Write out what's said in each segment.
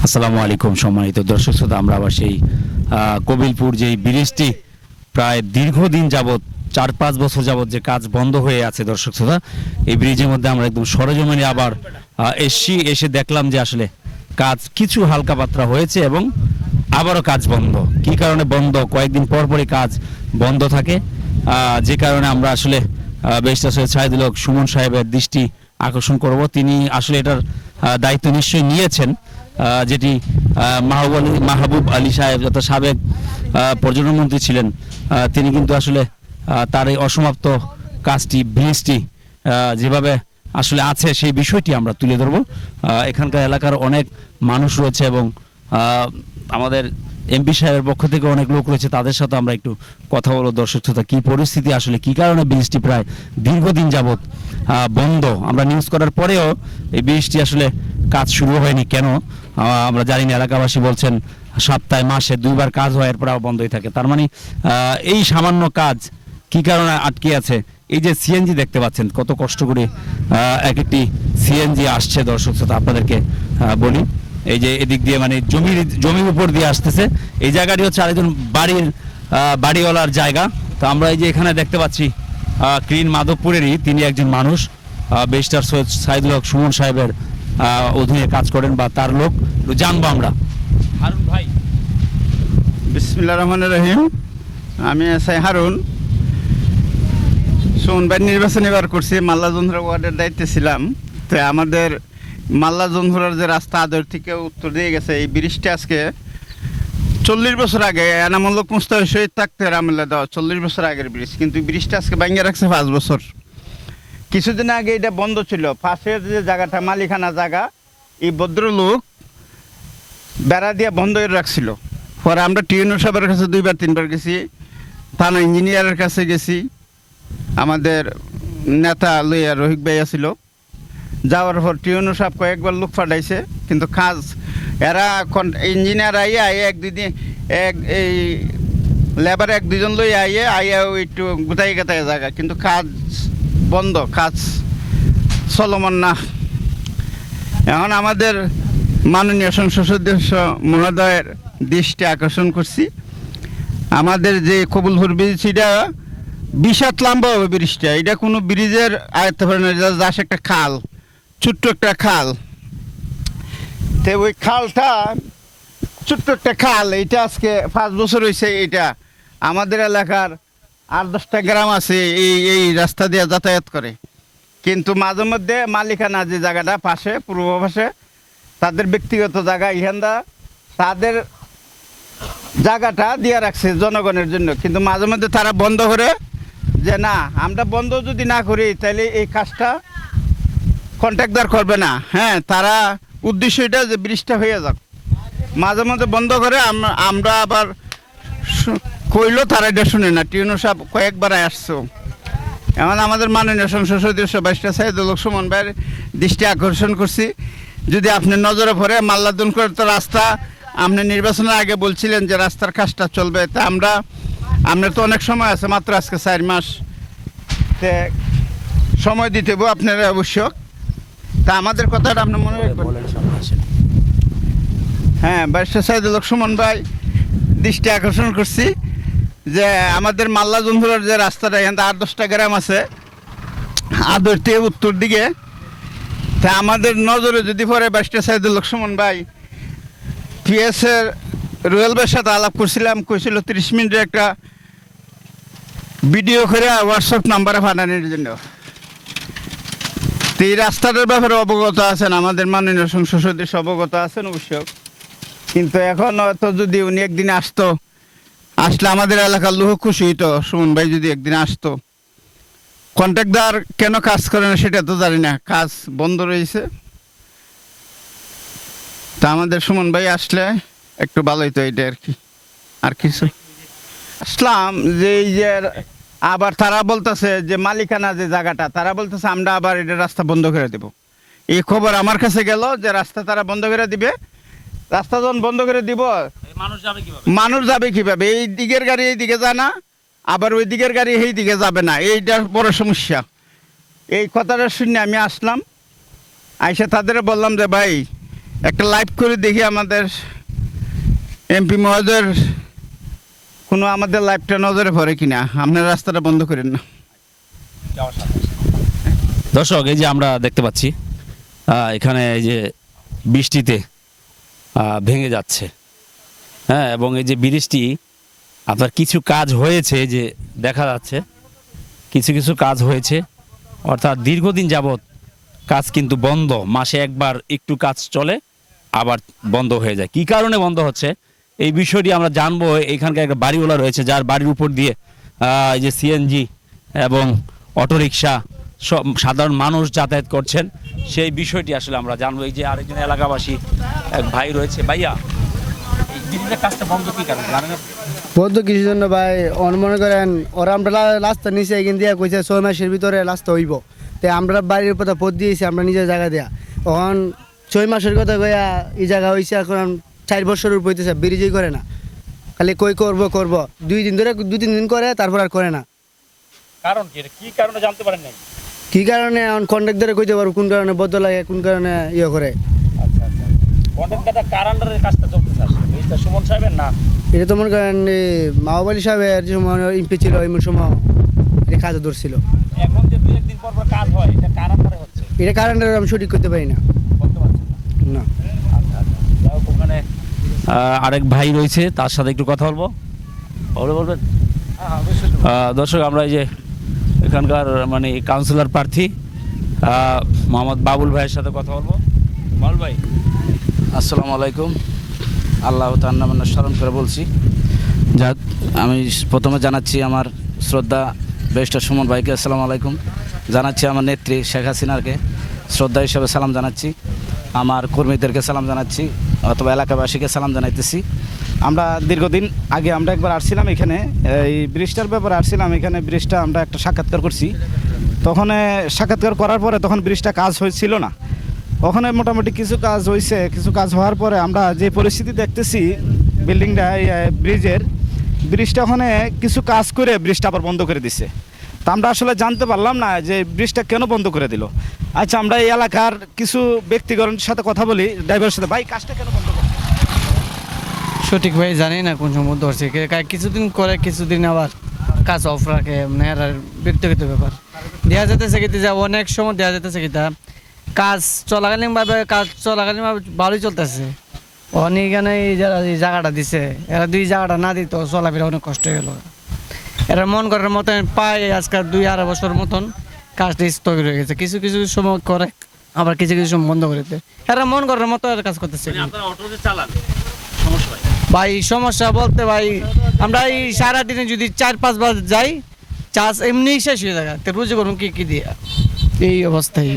আসসালামু আলাইকুম সম্মানিত দর্শক শ্রোতা, আমরা আবার সেই কবিলপুর যেই ব্রিজটি প্রায় দীর্ঘদিন যাবৎ 4-5 বছর যাবৎ যে কাজ বন্ধ হয়ে আছে দর্শক শ্রোতা, এই ব্রিজের মধ্যে আমরা একদম সরেজমিনে আবার এসে দেখলাম যে আসলে কাজ কিছু হালকা পাতলা হয়েছে এবং আবারও কাজ বন্ধ। কি কারণে বন্ধ? কয়েকদিন পর পরই কাজ বন্ধ থাকে, যে কারণে আমরা আসলে ব্যারিস্টার সৈয়দ শাহিদুল হক সুমন সাহেবের দৃষ্টি আকর্ষণ করব। তিনি আসলে এটার দায়িত্ব নিশ্চয়ই নিয়েছেন, যেটি মাহবুব আলী সাহেব যত সাবেক পর্যটন মন্ত্রী ছিলেন, তিনি কিন্তু আসলে তার এই অসমাপ্ত কাজটি ব্রিজটি যেভাবে আসলে আছে সেই বিষয়টি আমরা তুলে ধরব। এখানকার এলাকার অনেক মানুষ রয়েছে এবং আমাদের এমপি সাহেবের পক্ষ থেকে অনেক লোক রয়েছে, তাদের সাথে আমরা একটু কথা বলবো। দর্শক শ্রোতা, কী পরিস্থিতি আসলে, কী কারণে ব্রিজটি প্রায় দীর্ঘদিন যাবৎ বন্ধ? আমরা নিউজ করার পরেও এই ব্রিজটি আসলে কাজ শুরু হয়নি কেন আমরা জানি না। এলাকাবাসী বলছেন সপ্তাহে মাসে 2বার কাজ হয়, এরপর আবার বন্ধই থাকে। তার মানে এই সামান্য কাজ কি কারণে আটকে আছে? এই যে সিএনজি দেখতে পাচ্ছেন, কত কষ্ট করে এক একটি সিএনজি আসছে দর্শক শ্রোতা, আপনাদেরকে বলি। এই যে এদিক দিয়ে মানে জমির উপর দিয়ে আসতেছে। এই জায়গাটি হচ্ছে আরেকজন বাড়িওয়ালার জায়গা। তো আমরা এই যে এখানে দেখতে পাচ্ছি ক্রিন মাধবপুরেরই তিনি একজন মানুষ, ব্যারিস্টার সৈয়দ শাহিদুল হক সুমন সাহেবের অধীনে কাজ করেন বা তার লোক। জানবো আমরা। হারুন ভাই। বিসমিল্লাহির রহমানির রহিম। আমি এসআই হারুন। সুমন ভাই নির্বাচন এবার করছি, মাল্লা জোনহরা ওয়ার্ডের দায়িত্বে ছিলাম। তো আমাদের মাল্লা জোনহরার যে রাস্তা আদর থেকে উত্তর দিয়ে গেছে, এই ব্রিজটা আজকে 40 বছর আগে এনামূলক মুস্তাফা শহীদ থাকতে রামুল্লাহ দেওয়া 40 বছর আগের ব্রিজ, কিন্তু ব্রিজটা আজকে ভাঙিয়ে রাখছে 5 বছর। কিছুদিন আগে এটা বন্ধ ছিল। পাশের যে জায়গাটা মালিকানা জায়গা, এই ভদ্রলোক বেড়া দিয়ে বন্ধ করে রাখছিল। পরে আমরা টিউনো সাহেবের কাছে 2-3বার গেছি, থানা ইঞ্জিনিয়ারের কাছে গেছি, আমাদের নেতা লইয়া রহিক ভাই ছিল। যাওয়ার পর টিউনো সাহেব কয়েকবার লোক পাঠাইছে, কিন্তু কাজ এরা ইঞ্জিনিয়ার আইয়া এক-দুদিন এই লেবার 1-2জন লই আইয়া একটু গুতাই গাতাই জায়গা, কিন্তু কাজ বন্ধ, কাজ চলমান না। এখন আমাদের মাননীয় সংসদ সদস্য মহোদয়ের দৃষ্টি আকর্ষণ করছি, আমাদের যে কবুলপুর ব্রিজ এটা 20 হাত লম্বা হবে ব্রিজটা। এটা কোনো ব্রিজের আয়ত্ত হয় না, জাস্ট একটা খাল, ছোট্ট একটা খাল। তো ওই খালটা ছোট্ট একটা খাল, এইটা আজকে 5 বছর হয়েছে। এইটা আমাদের এলাকার 8-10টা গ্রাম আছে এই রাস্তা দিয়ে যাতায়াত করে, কিন্তু মাঝে মধ্যে মালিকানা যে জায়গাটা পাশে পূর্ব পাশে তাদের ব্যক্তিগত জায়গা, ইহানদা তাদের জায়গাটা দিয়ে রাখছে জনগণের জন্য, কিন্তু মাঝে মধ্যে তারা বন্ধ করে যে না, আমরা বন্ধ যদি না করি তাহলে এই কাজটা কন্ট্রাক্টর করবে না। হ্যাঁ, তারা উদ্দেশ্য এটা যে ব্রিজটা হয়ে যাক, মাঝে মধ্যে বন্ধ করে। আমরা আবার কইলো, তারা এটা শুনে না। টিউনো সাহেব কয়েকবার আসছো। এমন আমাদের মাননীয় সংসদ সদস্য ব্যারিস্টার শাহিদুল হক সুমন ভাইয়ের দৃষ্টি আকর্ষণ করছি, যদি আপনি নজরে পড়ে মাল্লাদুন করে তো রাস্তা আপনি নির্বাচনের আগে বলছিলেন যে রাস্তার কাজটা চলবে। তা আমরা তো অনেক সময় আছে, মাত্র আজকে 4 মাস, তে সময় দিতে হবো আপনারা অবশ্যক। তা আমাদের কথাটা আপনি মনে রাখবেন। হ্যাঁ, ব্যারিস্টার শাহিদুল হক সুমন ভাই দৃষ্টি আকর্ষণ করছি যে আমাদের মাল্লা জোনহরার যে রাস্তাটা, এখান থেকে 8-10টা গ্রাম আছে আদর থেকে উত্তর দিকে। তা আমাদের নজরে যদি পরে ব্যারিস্টার শাহিদুল হক সুমন ভাই পিএসের রুয়েল ভাইয়ের সাথে আলাপ করছিলাম, কইছিল 30 মিনিটের একটা ভিডিও করে হোয়াটসঅ্যাপ নাম্বারে পাঠানোর জন্য। তো এই রাস্তাটার ব্যাপারে অবগত আছেন, আমাদের মাননীয় সংসদ সদস্য অবগত আছেন অবশ্য, কিন্তু এখন হয়তো যদি উনি একদিন আসলে আমাদের এলাকার লোক খুশি হইতো। সুমন ভাই যদি একদিন আসতো। কন্ট্রাক্টর কেন কাজ করে না সেটা তো জানি না, কাজ বন্ধ রয়েছে। তা আমাদের সুমন ভাই আসলে একটু ভালো হইতো, এটা আর কি, আর কিছু। আসলাম যে এই যে আবার তারা বলতেছে যে মালিকানা যে জায়গাটা, তারা বলতেছে আমরা আবার এটা রাস্তা বন্ধ করে দেব। এই খবর আমার কাছে গেল যে রাস্তা তারা বন্ধ করে দিবে। রাস্তা যখন বন্ধ করে দিব, মানুষ যাবে কিভাবে? এই দিকের গাড়ি এই দিকে যায় না, আবার ওই দিকের গাড়ি এই দিকে যাবে না, এইটা বড় সমস্যা। এই কথাটা শুনে আমি আসলাম, আইসে তাদের বললাম যে ভাই একটা লাইভ করে দেখি আমাদের এমপি মহোদয়ের কোনো আমাদের লাইভটা নজরে পড়ে কিনা। আপনার রাস্তাটা বন্ধ করেন না। দর্শক এই যে আমরা দেখতে পাচ্ছি এখানে এই যে বৃষ্টিতে ভেঙে যাচ্ছে, হ্যাঁ, এবং এই যে ব্রিজটি আপনার কিছু কাজ হয়েছে যে দেখা যাচ্ছে, কিছু কিছু কাজ হয়েছে, অর্থাৎ দীর্ঘদিন যাবৎ কাজ কিন্তু বন্ধ, মাসে একবার একটু কাজ চলে আবার বন্ধ হয়ে যায়। কি কারণে বন্ধ হচ্ছে এই বিষয়টি আমরা জানবো। এখানকার একটা বাড়িওয়ালা রয়েছে যার বাড়ির উপর দিয়ে এই যে সিএনজি এবং অটোরিকশা সব সাধারণ মানুষ যাতায়াত করছেন, সেই বিষয়টি আসলে আমরা জানবো। এই যে আরেকজন এলাকাবাসী এক ভাই রয়েছে। ভাইয়া, এই ব্রিজের কাজটা বন্ধ কি কারণে জানেন? বদ্ধ কিছুর জন্য ভাই মনে করেন ওরা আমরা রাস্তা নিচে এখান দিয়ে কইছে 6 মাসের ভিতরে রাস্তা হইব, তাই আমরা বাড়ির উপর পথ দিয়েছি আমরা নিজের জায়গা দেয়া। তখন 6 মাসের কথা কইয়া এই জায়গা হয়েছে, এখন 4 বছরের উপর হইতেছে ব্রিজই করে না, খালি কই করব 2 দিন ধরে 2-3 দিন করে তারপর আর করে না। কারণ কি, কি কারণে জানতে পারেন নাই? কি কারণে এখন কন্ট্রাক্টরে কইতে পারবো কোন কারণে বদ্ধ লাগে, কোন কারণে করে। আচ্ছা আচ্ছা, কন্ট্রাক্টরটা কার আন্ডারে কাজটা চলতেছে আসলে? এইটা সুমন সাহেবের না? এটা তো মনে করেন মাওবালি সাহেবের যে সময় এমপি ছিল এমন সময় এটা কাজে ধরছিল। এখন যে 2-1 দিন পর পর কাজ হয়, এটা কার আন্ডারে হচ্ছে? এটা কারণে আমি সঠিক করতে পারি না। বলতে পারছেন না। আচ্ছা আচ্ছা, যাই হোক, ওখানে আরেক ভাই রয়েছে, তার সাথে একটু কথা বলবো। বলবেন? দর্শক, আমরা এই যে এখানকার মানে কাউন্সিলর প্রার্থী মোহাম্মদ বাবুল ভাইয়ের সাথে কথা বলবো। বাবুল ভাই, আসসালামু আলাইকুম। আল্লাহ তার নামে স্মরণ করে বলছি। যাক, আমি প্রথমে জানাচ্ছি আমার শ্রদ্ধা ব্যারিস্টার সুমন ভাইকে আসসালামু আলাইকুম, জানাচ্ছি আমার নেত্রী শেখ হাসিনাকে শ্রদ্ধা হিসাবে সালাম জানাচ্ছি, আমার কর্মীদেরকে সালাম জানাচ্ছি, অথবা এলাকাবাসীকে সালাম জানাইতেছি। আমরা দীর্ঘদিন আগে আমরা একবার আসছিলাম এখানে, এই ব্রিজটার ব্যাপারে আসছিলাম এখানে। ব্রিজটা আমরা একটা সাক্ষাৎকার করছি, তখন সাক্ষাৎকার করার পরে তখন ব্রিজটা কাজ হয়েছিল না। ওখানে মোটামুটি কিছু কাজ হয়েছে, কিছু কাজ হওয়ার পরে আমরা যে পরিস্থিতি দেখতেছি বিল্ডিংটা ব্রিজটা ওখানে কিছু কাজ করে ব্রিজটা আবার বন্ধ করে দিছে। তা আমরা আসলে জানতে পারলাম না যে ব্রিজটা কেন বন্ধ করে দিল। আচ্ছা, আমরা এই এলাকার কিছু ব্যক্তিগণের সাথে কথা বলি, ড্রাইভারের সাথে। ভাই, কাজটা কেন বন্ধ করে? সঠিক ভাই জানি না কোন সময় ধরছে, কিছুদিন করে কিছুদিন আবার কাজ অফ রাখে, মানে এর ব্যক্তিগত ব্যাপার। দেওয়া যেতেছে কিন্তু যা অনেক সময় দেওয়া যেতেছে কিন্তু কাজ চলাকালীনভাবে ভালোই চলতেছে। অনেকখানে এই জায়গাটা দিছে, এরা 2 জায়গাটা না দিত চলাফেরা অনেক কষ্ট হয়ে গেল। এরা মন করার মতন পায় আজকাল 2-2.5 বছর মতন কাজটা স্থগিত হয়ে গেছে। কিছু কিছু সময় করে, আবার কিছু কিছু সময় বন্ধ করে দেয়। এরা মন করার মতো কাজ করতেছে। ভাই সমস্যা বলতে ভাই আমরা এই সারাদিনে যদি 4-5 বার যাই, চাষ এমনি শেষ হয়ে যায়, তো রুজি করুন কি দিয়ে এই অবস্থায়।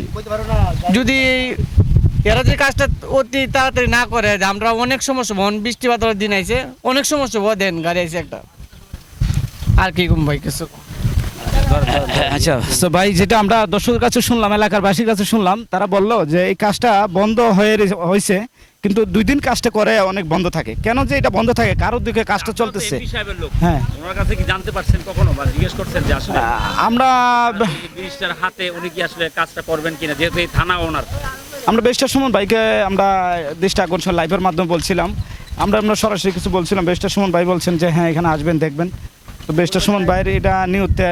যদি এরা যে কাজটা অতি তাড়াতাড়ি না করে, আমরা অনেক সমস্যা, বৃষ্টি বাদলের দিন আইছে, অনেক সমস্যা দেন গাড়ি আইছে একটা, আর কি কম ভাই কিছু। আচ্ছা, তো ভাই যেটা আমরা দর্শকের কাছে শুনলাম, এলাকার বাসীর কাছে শুনলাম, তারা বললো যে এই কাজটা বন্ধ হয়েছে, কিন্তু 2 দিন কাজটা করে অনেক বন্ধ থাকে। কেন যে এটা বন্ধ থাকে, কারোর দিকে কাজটা চলতেছে। হ্যাঁ, ওনার কাছে কি জানতে পারছেন কখনো বা জিজ্ঞেস করছেন যে আসলে আমরা ব্রিজটার হাতে উনি কি আসলে কাজটা করবেন কিনা, যেহেতু এই থানা ওনার? আমরা ব্যারিস্টার সুমন ভাইকে আমরা দৃষ্টি আকর্ষণ লাইভের মাধ্যমে বলছিলাম, আমরা সরাসরি কিছু বলছিলাম। ব্যারিস্টার সুমন ভাই বলছেন যে হ্যাঁ, এখানে আসবেন, দেখবেন। তো ব্যারিস্টার সুমন ভাইয়ের এটা নিউতে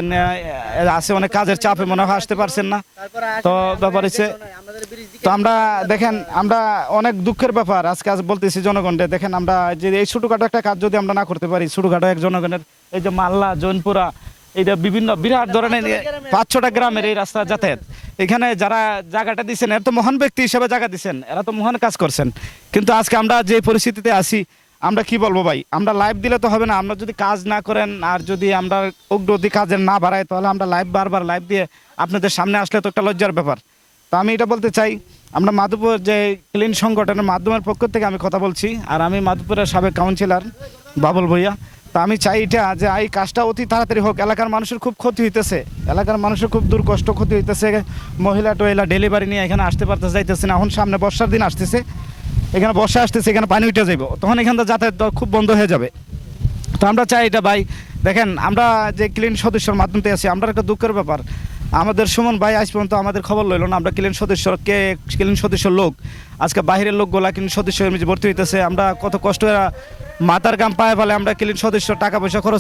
আছে, অনেক কাজের চাপে মনে হয় আসতে পারছেন না। তো ব্যাপার হচ্ছে, তো আমরা দেখেন, আমরা অনেক দুঃখের ব্যাপার আজকে বলতেছি জনগণকে। দেখেন, আমরা যে এই ছোটোখাটো একটা কাজ যদি আমরা না করতে পারি, ছোটোখাটো এক জনগণের, এই যে মাল্লা জৈনপুরা, এইটা বিভিন্ন বিরাট ধরনের 5-6টা গ্রামের এই রাস্তা যাতায়াত, এখানে যারা জায়গাটা দিচ্ছেন এরা তো মহান ব্যক্তি হিসেবে জায়গা দিচ্ছেন, এরা তো মহান কাজ করছেন। কিন্তু আজকে আমরা যে পরিস্থিতিতে আছি, আমরা কি বলবো ভাই, আমরা লাইভ দিলে তো হবে না। আমরা যদি কাজ না করেন আর যদি আমরা অগ্রগতি কাজের না বাড়াই, তাহলে আমরা বারবার লাইভ দিয়ে আপনাদের সামনে আসলে তো একটা লজ্জার ব্যাপার। তো আমি এটা বলতে চাই, আমরা মাধবপুর যে ক্লিন সংগঠনের মাধ্যমের পক্ষ থেকে আমি কথা বলছি, আর আমি মাধবপুরের সাবেক কাউন্সিলর বাবুল ভূঁইয়া। তো আমি চাই এটা যে এই কাজটা অতি তাড়াতাড়ি হোক। এলাকার মানুষের খুব ক্ষতি হইতেছে, এলাকার মানুষের খুব দূর কষ্ট ক্ষতি হইতেছে। মহিলা টোহিলা ডেলিভারি নিয়ে এখানে আসতে পারতেছে, যাইতেছে না। এখন সামনে বর্ষার দিন আসতেছে, এখানে বর্ষা আসতেছে, এখানে পানি উঠে যাইব, তখন এখান থেকে যাতায়াত খুব বন্ধ হয়ে যাবে। তো আমরা চাই এটা ভাই, দেখেন আমরা যে ক্লিন সদস্যর মাধ্যমে আছি, আমরা একটা দুঃখের ব্যাপার আমাদের সুমন ভাই আজ পর্যন্ত আমাদের খবর লইল না। আমরা ক্লিন সদস্য কে ক্লিন সদস্য লোক, আজকে বাইরের লোকগুলা ক্লিন সদস্য ভর্তি হইতেছে। আমরা কত কষ্ট মাথার গাম পায়ে ফেলে আমরা ক্লিন সদস্য টাকা পয়সা খরচ